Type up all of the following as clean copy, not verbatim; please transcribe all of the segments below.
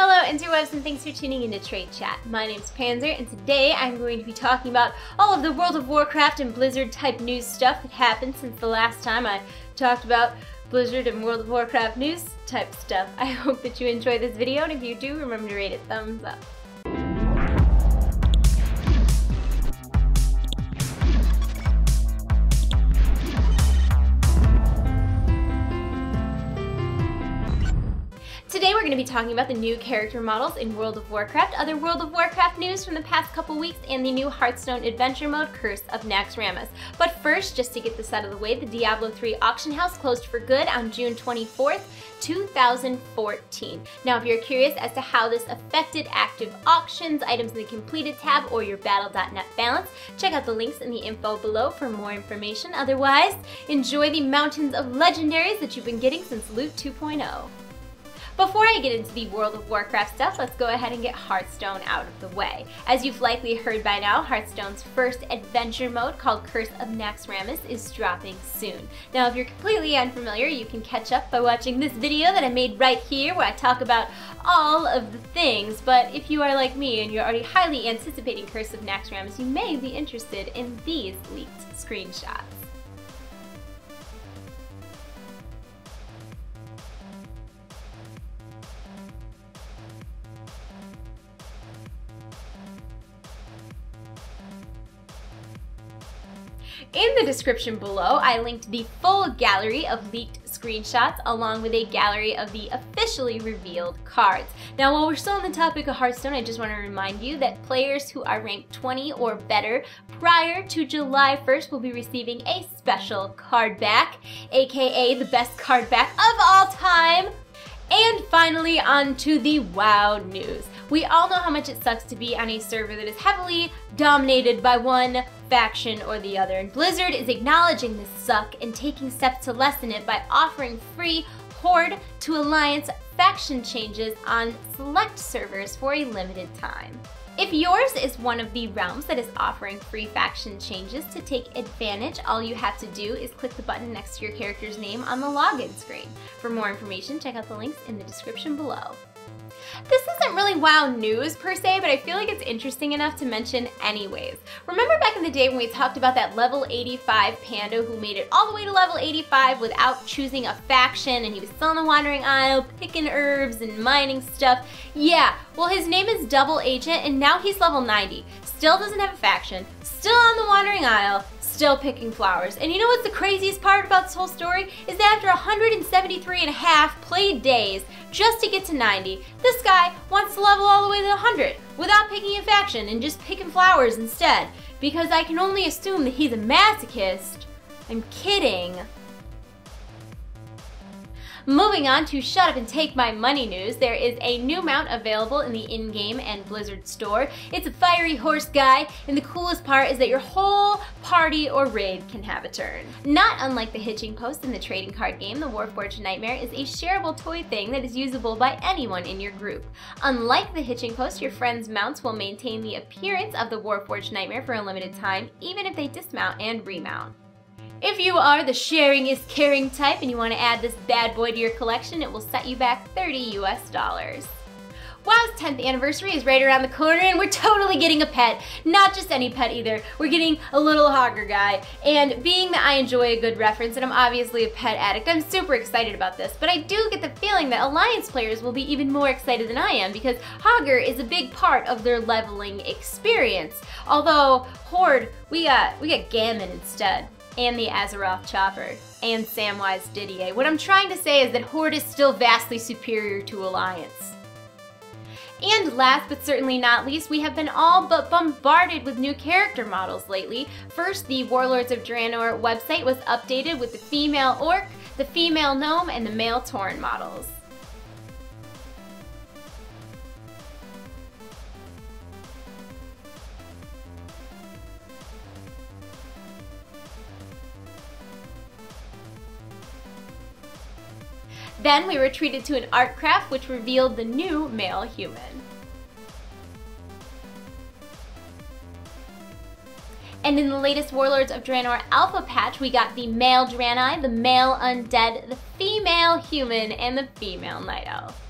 Hello interwebs and thanks for tuning into TradeChat. My name's Panzer and today I'm going to be talking about all of the World of Warcraft and Blizzard type news stuff that happened since the last time I talked about Blizzard and World of Warcraft news type stuff. I hope that you enjoy this video, and if you do, remember to rate it thumbs up. Today we're going to be talking about the new character models in World of Warcraft, other World of Warcraft news from the past couple weeks, and the new Hearthstone adventure mode, Curse of Naxxramas. But first, just to get this out of the way, the Diablo 3 auction house closed for good on June 24th, 2014. Now, if you're curious as to how this affected active auctions, items in the completed tab, or your battle.net balance, check out the links in the info below for more information. Otherwise, enjoy the mountains of legendaries that you've been getting since Loot 2.0. Before I get into the World of Warcraft stuff, let's go ahead and get Hearthstone out of the way. As you've likely heard by now, Hearthstone's first adventure mode, called Curse of Naxxramas, is dropping soon. Now, if you're completely unfamiliar, you can catch up by watching this video that I made right here, where I talk about all of the things. But if you are like me and you're already highly anticipating Curse of Naxxramas, you may be interested in these leaked screenshots. In the description below, I linked the full gallery of leaked screenshots along with a gallery of the officially revealed cards. Now, while we're still on the topic of Hearthstone, I just want to remind you that players who are ranked 20 or better prior to July 1st will be receiving a special card back, aka the best card back of all time. And finally, on to the WoW news. We all know how much it sucks to be on a server that is heavily dominated by one faction or the other, and Blizzard is acknowledging this suck and taking steps to lessen it by offering free Horde to Alliance faction changes on select servers for a limited time. If yours is one of the realms that is offering free faction changes, to take advantage, all you have to do is click the button next to your character's name on the login screen. For more information, check out the links in the description below. This isn't really WoW news per se, but I feel like it's interesting enough to mention anyways. Remember back in the day when we talked about that level 85 panda who made it all the way to level 85 without choosing a faction, and he was still in the Wandering Isle picking herbs and mining stuff? Yeah, well, his name is Double Agent and now he's level 90. Still doesn't have a faction, still on the Wandering Isle, still picking flowers. And you know what's the craziest part about this whole story? Is that after 173 and a half played days just to get to 90, this guy wants to level all the way to 100 without picking a faction and just picking flowers instead. Because I can only assume that he's a masochist. I'm kidding. Moving on to Shut Up and Take My Money news, there is a new mount available in the in-game and Blizzard store. It's a fiery horse guy, and the coolest part is that your whole party or raid can have a turn. Not unlike the hitching post in the trading card game, the Warforged Nightmare is a shareable toy thing that is usable by anyone in your group. Unlike the hitching post, your friends' mounts will maintain the appearance of the Warforged Nightmare for a limited time, even if they dismount and remount. If you are the sharing is caring type and you want to add this bad boy to your collection, it will set you back $30 US. WoW's 10th anniversary is right around the corner, and we're totally getting a pet. Not just any pet either. We're getting a little hogger guy. And being that I enjoy a good reference and I'm obviously a pet addict, I'm super excited about this. But I do get the feeling that Alliance players will be even more excited than I am, because hogger is a big part of their leveling experience. Although Horde, we got Gammon instead. And the Azeroth Chopper, and Samwise Didier. What I'm trying to say is that Horde is still vastly superior to Alliance. And last but certainly not least, we have been all but bombarded with new character models lately. First, the Warlords of Draenor website was updated with the female orc, the female gnome, and the male tauren models. Then we were treated to an art craft which revealed the new male human. And in the latest Warlords of Draenor Alpha patch, we got the male Draenei, the male Undead, the female Human, and the female Night Elf.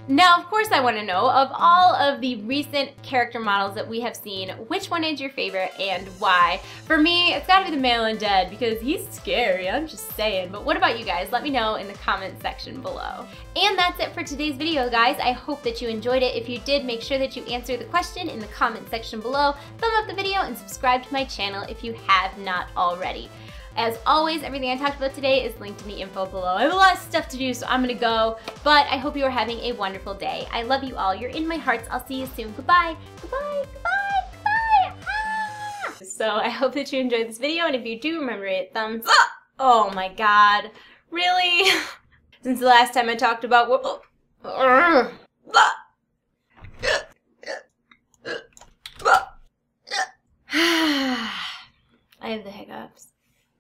Now, of course, I want to know, of all of the recent character models that we have seen, which one is your favorite and why? For me, it's gotta be the male undead because he's scary, I'm just saying. But what about you guys? Let me know in the comment section below. And that's it for today's video, guys. I hope that you enjoyed it. If you did, make sure that you answer the question in the comment section below, thumb up the video, and subscribe to my channel if you have not already. As always, everything I talked about today is linked in the info below. I have a lot of stuff to do, so I'm gonna go, but I hope you are having a wonderful day. I love you all. You're in my hearts. I'll see you soon. Goodbye. Goodbye. Goodbye. Goodbye. Ah! So I hope that you enjoyed this video, and if you do, remember to hit thumbs up. Oh my god. Really? Since the last time I talked about I have the hiccups.